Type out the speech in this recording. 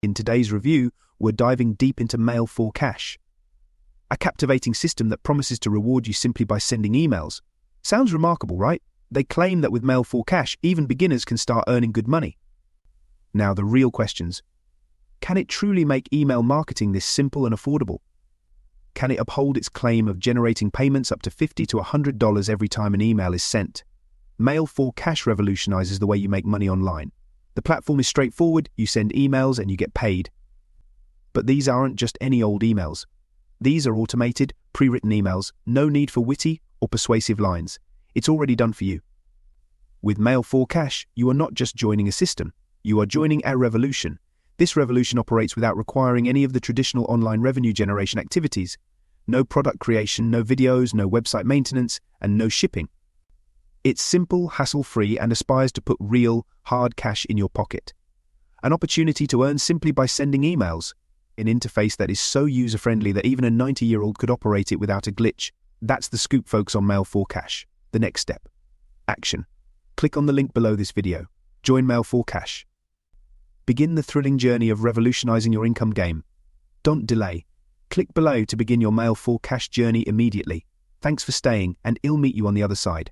In today's review, we're diving deep into Mail for Cash, a captivating system that promises to reward you simply by sending emails. Sounds remarkable, right? They claim that with Mail for Cash, even beginners can start earning good money. Now, the real questions. Can it truly make email marketing this simple and affordable? Can it uphold its claim of generating payments up to $50 to $100 every time an email is sent? Mail for Cash revolutionizes the way you make money online. The platform is straightforward, you send emails and you get paid. But these aren't just any old emails. These are automated, pre-written emails, no need for witty or persuasive lines. It's already done for you. With Mail for Cash, you are not just joining a system, you are joining a revolution. This revolution operates without requiring any of the traditional online revenue generation activities. No product creation, no videos, no website maintenance, and no shipping. It's simple, hassle-free, and aspires to put real, hard cash in your pocket. An opportunity to earn simply by sending emails. An interface that is so user-friendly that even a 90-year-old could operate it without a glitch. That's the scoop, folks, on Mail for Cash. The next step. Action. Click on the link below this video. Join Mail for Cash. Begin the thrilling journey of revolutionizing your income game. Don't delay. Click below to begin your Mail for Cash journey immediately. Thanks for staying, and I'll meet you on the other side.